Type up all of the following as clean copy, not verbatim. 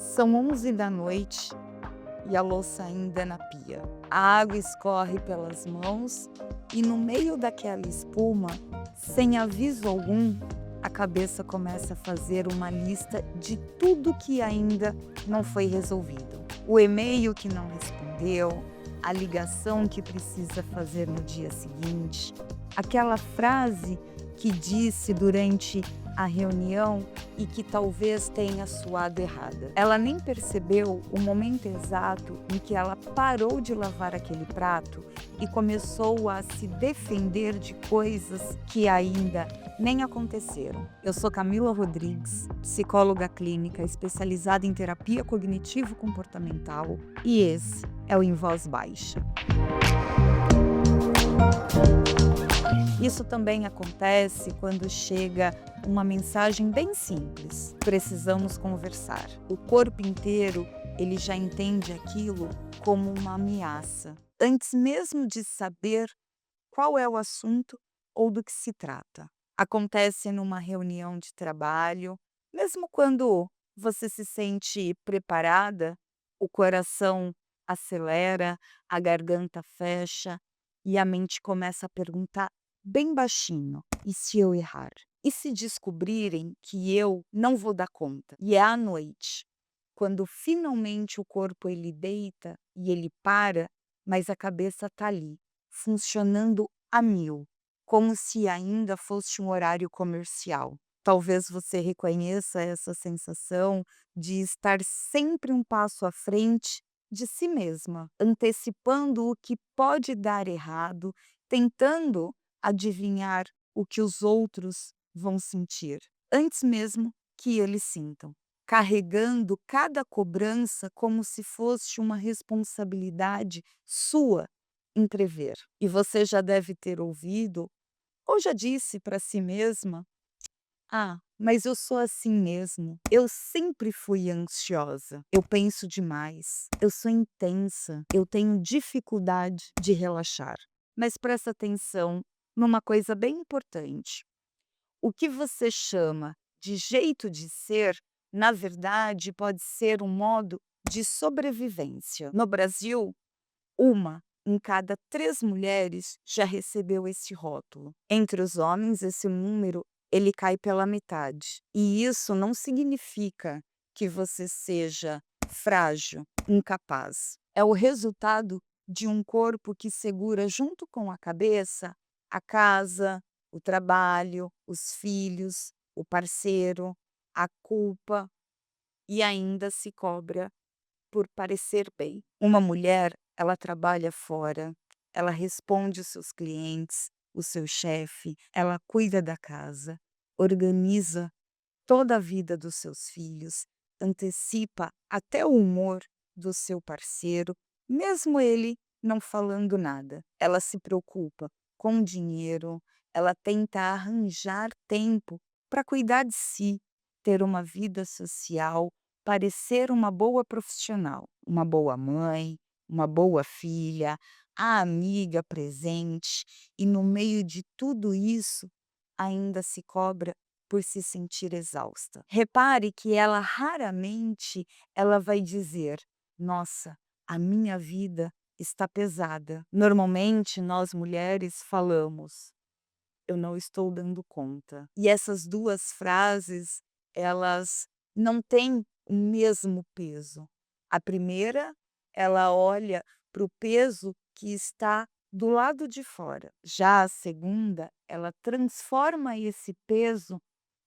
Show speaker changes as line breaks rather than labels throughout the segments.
São 11 da noite e a louça ainda é na pia. A água escorre pelas mãos e no meio daquela espuma, sem aviso algum, a cabeça começa a fazer uma lista de tudo que ainda não foi resolvido. O e-mail que não respondeu, a ligação que precisa fazer no dia seguinte, aquela frase que disse durante a reunião e que talvez tenha soado errada. Ela nem percebeu o momento exato em que ela parou de lavar aquele prato e começou a se defender de coisas que ainda nem aconteceram. Eu sou Camila Rodrigues, psicóloga clínica especializada em terapia cognitivo-comportamental, e esse é o Em Voz Baixa. Isso também acontece quando chega uma mensagem bem simples: precisamos conversar. O corpo inteiro, ele já entende aquilo como uma ameaça, antes mesmo de saber qual é o assunto ou do que se trata. Acontece numa reunião de trabalho, mesmo quando você se sente preparada, o coração acelera, a garganta fecha e a mente começa a perguntar bem baixinho: e se eu errar? E se descobrirem que eu não vou dar conta? E é à noite, quando finalmente o corpo ele deita e ele para, mas a cabeça está ali, funcionando a mil, como se ainda fosse um horário comercial. Talvez você reconheça essa sensação de estar sempre um passo à frente de si mesma, antecipando o que pode dar errado, tentando adivinhar o que os outros vão sentir, antes mesmo que eles sintam, carregando cada cobrança como se fosse uma responsabilidade sua entrever. E você já deve ter ouvido ou já disse para si mesma: "Ah, mas eu sou assim mesmo. Eu sempre fui ansiosa. Eu penso demais. Eu sou intensa. Eu tenho dificuldade de relaxar." Mas presta atenção numa coisa bem importante. O que você chama de jeito de ser, na verdade, pode ser um modo de sobrevivência. No Brasil, uma em cada 3 mulheres já recebeu esse rótulo. Entre os homens, esse número ele cai pela metade. E isso não significa que você seja frágil, incapaz. É o resultado de um corpo que segura junto com a cabeça a casa, o trabalho, os filhos, o parceiro, a culpa, e ainda se cobra por parecer bem. Uma mulher, ela trabalha fora, ela responde os seus clientes, o seu chefe, ela cuida da casa, organiza toda a vida dos seus filhos, antecipa até o humor do seu parceiro, mesmo ele não falando nada. Ela se preocupa com dinheiro, ela tenta arranjar tempo para cuidar de si, ter uma vida social, parecer uma boa profissional, uma boa mãe, uma boa filha, a amiga presente, e no meio de tudo isso, ainda se cobra por se sentir exausta. Repare que ela raramente ela vai dizer: "Nossa, a minha vida está pesada." Normalmente nós mulheres falamos: "Eu não estou dando conta." E essas duas frases, elas não têm o mesmo peso. A primeira, ela olha para o peso que está do lado de fora. Já a segunda, ela transforma esse peso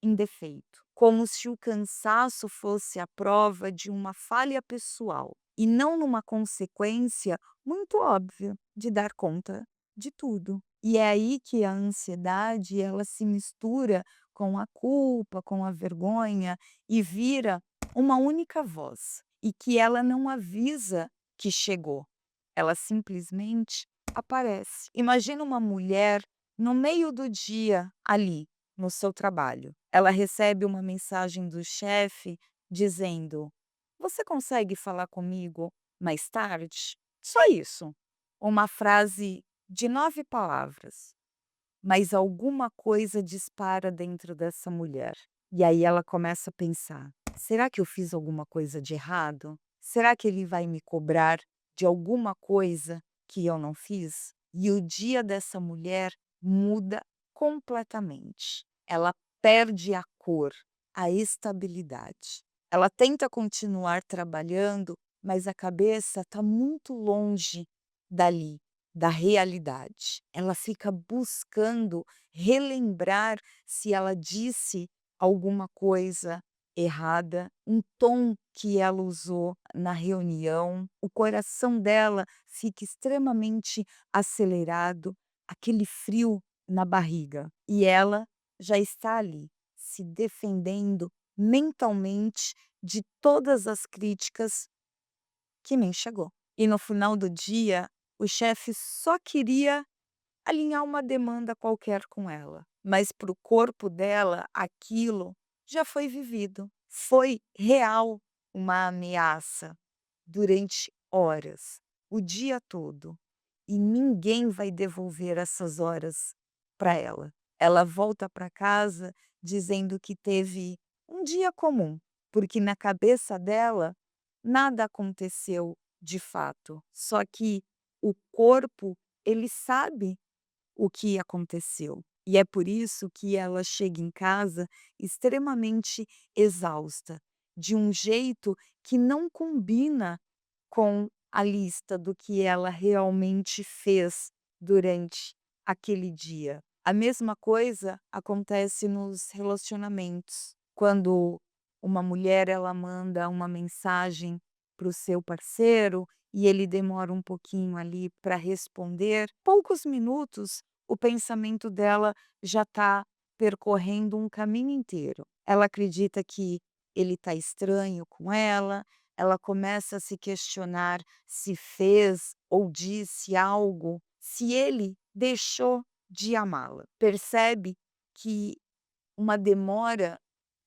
em defeito, como se o cansaço fosse a prova de uma falha pessoal e não numa consequência muito óbvia de dar conta de tudo. E é aí que a ansiedade ela se mistura com a culpa, com a vergonha e vira uma única voz, e que ela não avisa que chegou, ela simplesmente aparece. Imagina uma mulher no meio do dia ali, no seu trabalho. Ela recebe uma mensagem do chefe dizendo: "Você consegue falar comigo mais tarde?" Só isso. Uma frase de 9 palavras, mas alguma coisa dispara dentro dessa mulher. E aí ela começa a pensar: Será que eu fiz alguma coisa de errado? Será que ele vai me cobrar de alguma coisa que eu não fiz? E o dia dessa mulher muda completamente. Ela perde a cor, a estabilidade. Ela tenta continuar trabalhando, mas a cabeça está muito longe dali, da realidade. Ela fica buscando relembrar se ela disse alguma coisa errada, um tom que ela usou na reunião, o coração dela fica extremamente acelerado, aquele frio na barriga. E ela já está ali, se defendendo mentalmente de todas as críticas que nem chegou. E no final do dia, o chefe só queria alinhar uma demanda qualquer com ela, mas para o corpo dela aquilo já foi vivido, foi real, uma ameaça durante horas, o dia todo, e ninguém vai devolver essas horas para ela. Ela volta para casa dizendo que teve um dia comum, porque na cabeça dela nada aconteceu de fato, só que o corpo, ele sabe o que aconteceu. E é por isso que ela chega em casa extremamente exausta, de um jeito que não combina com a lista do que ela realmente fez durante aquele dia. A mesma coisa acontece nos relacionamentos. Quando uma mulher ela manda uma mensagem para o seu parceiro e ele demora um pouquinho ali para responder, poucos minutos o pensamento dela já está percorrendo um caminho inteiro. Ela acredita que ele está estranho com ela começa a se questionar se fez ou disse algo, se ele deixou de amá-la. Percebe que uma demora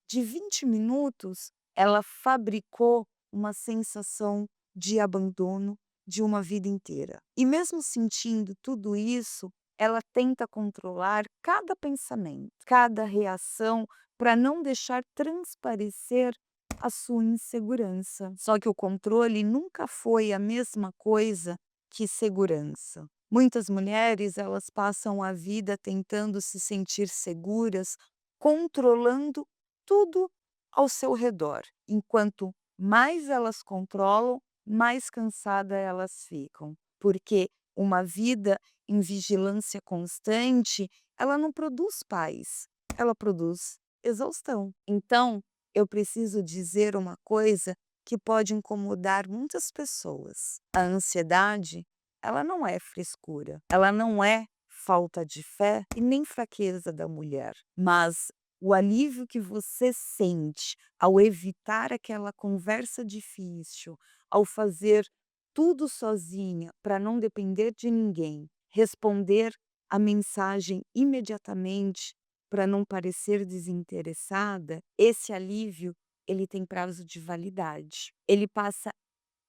de 20 minutos, ela fabricou uma sensação de abandono de uma vida inteira. E mesmo sentindo tudo isso, ela tenta controlar cada pensamento, cada reação, para não deixar transparecer a sua insegurança. Só que o controle nunca foi a mesma coisa que segurança. Muitas mulheres, elas passam a vida tentando se sentir seguras, controlando tudo ao seu redor. Enquanto mais elas controlam, mais cansadas elas ficam. Porque uma vida em vigilância constante, ela não produz paz, ela produz exaustão. Então, eu preciso dizer uma coisa que pode incomodar muitas pessoas. A ansiedade, ela não é frescura, ela não é falta de fé e nem fraqueza da mulher, mas o alívio que você sente ao evitar aquela conversa difícil, ao fazer tudo sozinha para não depender de ninguém, responder a mensagem imediatamente para não parecer desinteressada, esse alívio ele tem prazo de validade. Ele passa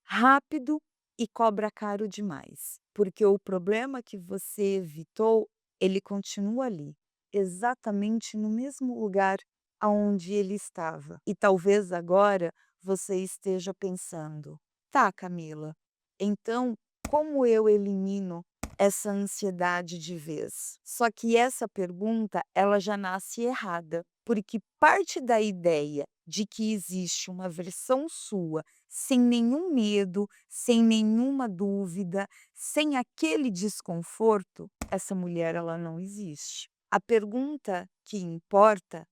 rápido e cobra caro demais, porque o problema que você evitou, ele continua ali, exatamente no mesmo lugar aonde ele estava. E talvez agora você esteja pensando: "Tá, Camila, então como eu elimino essa ansiedade de vez?". Só que essa pergunta, ela já nasce errada, porque parte da ideia de que existe uma versão sua sem nenhum medo, sem nenhuma dúvida, sem aquele desconforto, essa mulher ela não existe. A pergunta que importa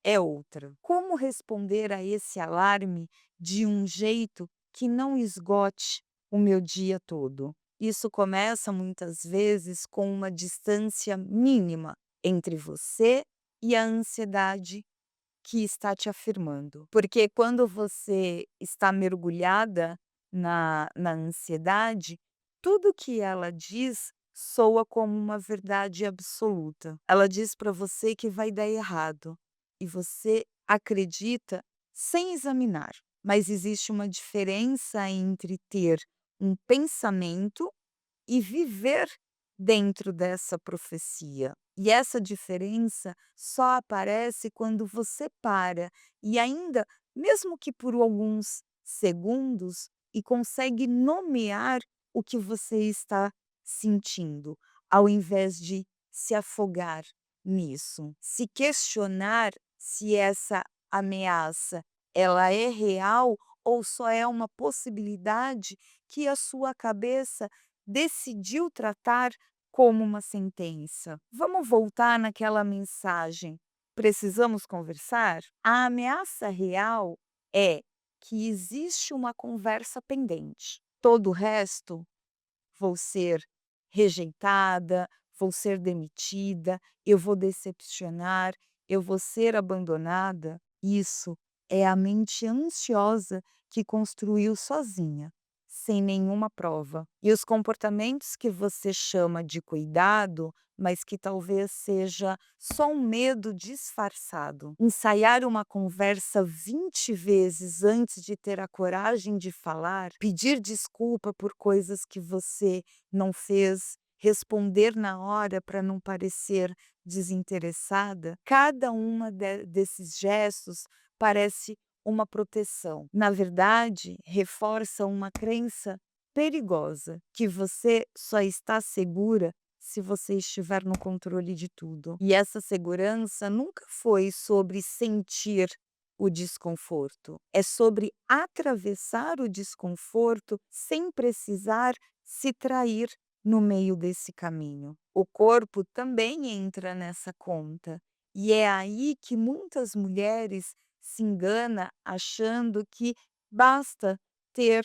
é outra. Como responder a esse alarme de um jeito que não esgote o meu dia todo? Isso começa muitas vezes com uma distância mínima entre você e a ansiedade que está te afirmando. Porque quando você está mergulhada na ansiedade, tudo que ela diz soa como uma verdade absoluta. Ela diz para você que vai dar errado e você acredita sem examinar. Mas existe uma diferença entre ter um pensamento e viver dentro dessa profecia. E essa diferença só aparece quando você para e ainda mesmo que por alguns segundos, e consegue nomear o que você está sentindo, ao invés de se afogar nisso. Se questionar se essa ameaça ela é real ou só é uma possibilidade que a sua cabeça decidiu tratar como uma sentença. Vamos voltar naquela mensagem. Precisamos conversar? A ameaça real é que existe uma conversa pendente. Todo o resto, vou ser rejeitada, vou ser demitida, eu vou decepcionar, eu vou ser abandonada. Isso é a mente ansiosa que construiu sozinha, sem nenhuma prova. E os comportamentos que você chama de cuidado, mas que talvez seja só um medo disfarçado. Ensaiar uma conversa 20 vezes antes de ter a coragem de falar, pedir desculpa por coisas que você não fez, responder na hora para não parecer desinteressada, cada uma desses gestos parece uma proteção. Na verdade, reforça uma crença perigosa, que você só está segura se você estiver no controle de tudo. E essa segurança nunca foi sobre sentir o desconforto, é sobre atravessar o desconforto sem precisar se trair no meio desse caminho. O corpo também entra nessa conta, e é aí que muitas mulheres se engana achando que basta ter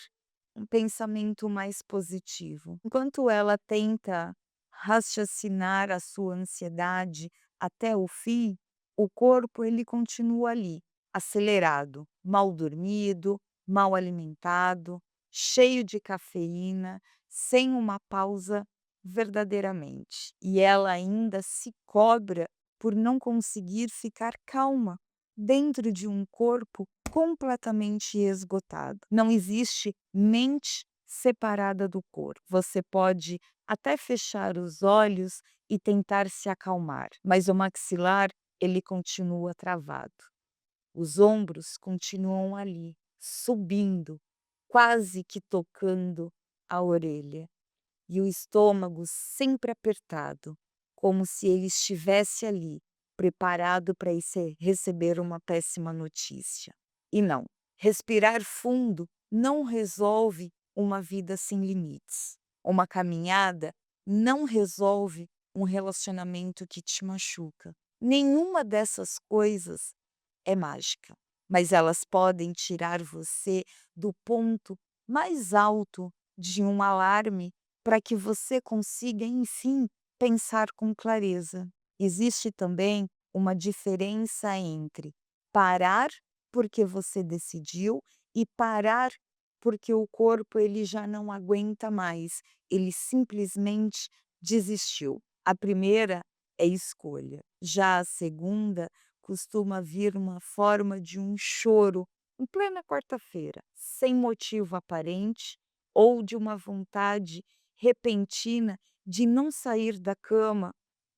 um pensamento mais positivo. Enquanto ela tenta raciocinar a sua ansiedade até o fim, o corpo ele continua ali, acelerado, mal dormido, mal alimentado, cheio de cafeína, sem uma pausa verdadeiramente. E ela ainda se cobra por não conseguir ficar calma dentro de um corpo completamente esgotado. Não existe mente separada do corpo. Você pode até fechar os olhos e tentar se acalmar, mas o maxilar ele continua travado. Os ombros continuam ali, subindo, quase que tocando a orelha, e o estômago sempre apertado, como se ele estivesse ali, preparado para receber uma péssima notícia. E não, respirar fundo não resolve uma vida sem limites. Uma caminhada não resolve um relacionamento que te machuca. Nenhuma dessas coisas é mágica, mas elas podem tirar você do ponto mais alto de um alarme para que você consiga, enfim, pensar com clareza. Existe também uma diferença entre parar porque você decidiu e parar porque o corpo ele já não aguenta mais, ele simplesmente desistiu. A primeira é escolha, já a segunda costuma vir uma forma de um choro em plena quarta-feira, sem motivo aparente, ou de uma vontade repentina de não sair da cama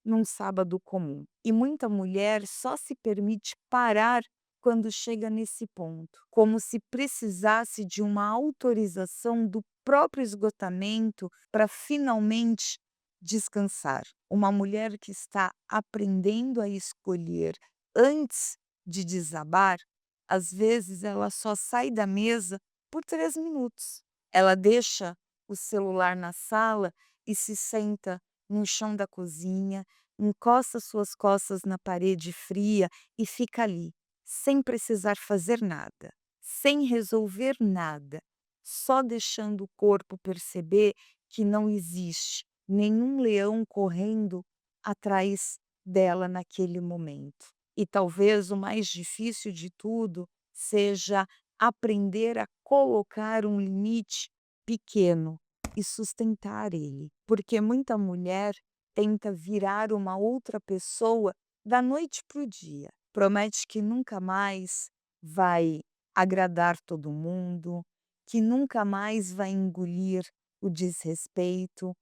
num sábado comum. E muita mulher só se permite parar quando chega nesse ponto, como se precisasse de uma autorização do próprio esgotamento para finalmente descansar. Uma mulher que está aprendendo a escolher antes de desabar, às vezes ela só sai da mesa por 3 minutos. Ela deixa o celular na sala e se senta no chão da cozinha, encosta suas costas na parede fria e fica ali, sem precisar fazer nada, sem resolver nada, só deixando o corpo perceber que não existe nenhum leão correndo atrás dela naquele momento. E talvez o mais difícil de tudo seja aprender a colocar um limite pequeno e sustentar ele, porque muita mulher tenta virar uma outra pessoa da noite para o dia. Promete que nunca mais vai agradar todo mundo, que nunca mais vai engolir o desrespeito,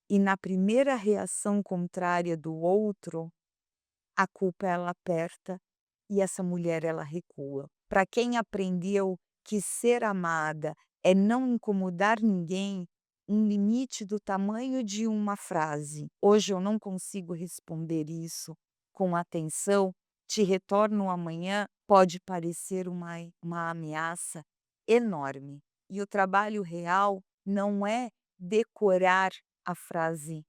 e na primeira reação contrária do outro, a culpa ela aperta e essa mulher ela recua. Para quem aprendeu que ser amada é não incomodar ninguém, um limite do tamanho de uma frase. Hoje eu não consigo responder isso com atenção, te retorno amanhã, pode parecer uma ameaça enorme. E o trabalho real não é decorar a frase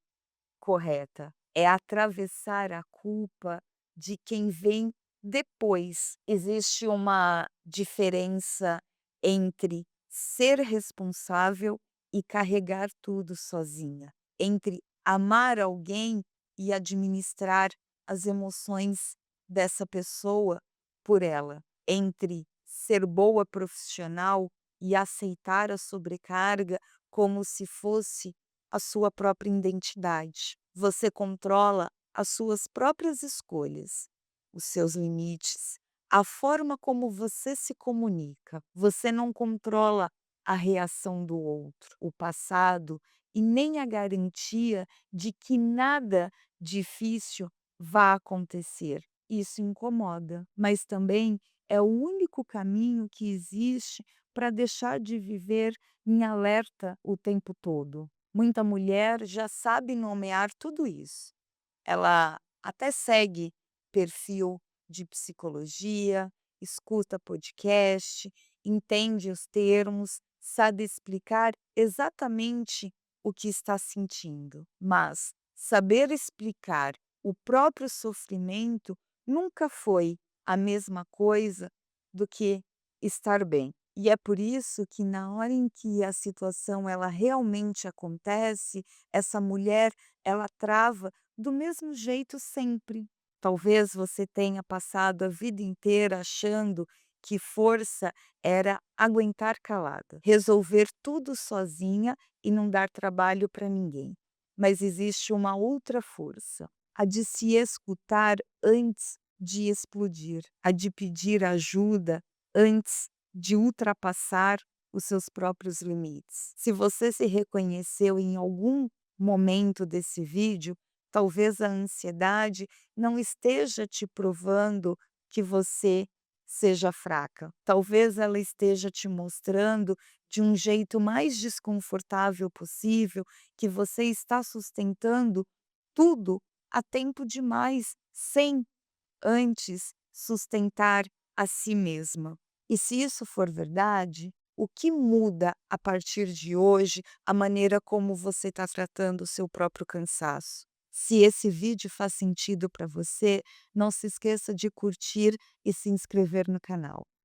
correta, é atravessar a culpa de quem vem depois. Existe uma diferença entre ser responsável e carregar tudo sozinha, entre amar alguém e administrar as emoções dessa pessoa por ela, entre ser boa profissional e aceitar a sobrecarga como se fosse a sua própria identidade. Você controla as suas próprias escolhas, os seus limites, a forma como você se comunica. Você não controla a reação do outro, o passado e nem a garantia de que nada difícil vá acontecer. Isso incomoda, mas também é o único caminho que existe para deixar de viver em alerta o tempo todo. Muita mulher já sabe nomear tudo isso. Ela até segue perfil de psicologia, escuta podcast, entende os termos, sabe explicar exatamente o que está sentindo. Mas saber explicar o próprio sofrimento nunca foi a mesma coisa do que estar bem. E é por isso que na hora em que a situação ela realmente acontece, essa mulher ela trava do mesmo jeito sempre. Talvez você tenha passado a vida inteira achando que força era aguentar calada, resolver tudo sozinha e não dar trabalho para ninguém. Mas existe uma outra força, a de se escutar antes de explodir, a de pedir ajuda antes de ultrapassar os seus próprios limites. Se você se reconheceu em algum momento desse vídeo, talvez a ansiedade não esteja te provando que você seja fraca. Talvez ela esteja te mostrando de um jeito mais desconfortável possível que você está sustentando tudo a tempo demais, sem antes sustentar a si mesma. E se isso for verdade, o que muda a partir de hoje a maneira como você está tratando o seu próprio cansaço? Se esse vídeo faz sentido para você, não se esqueça de curtir e se inscrever no canal.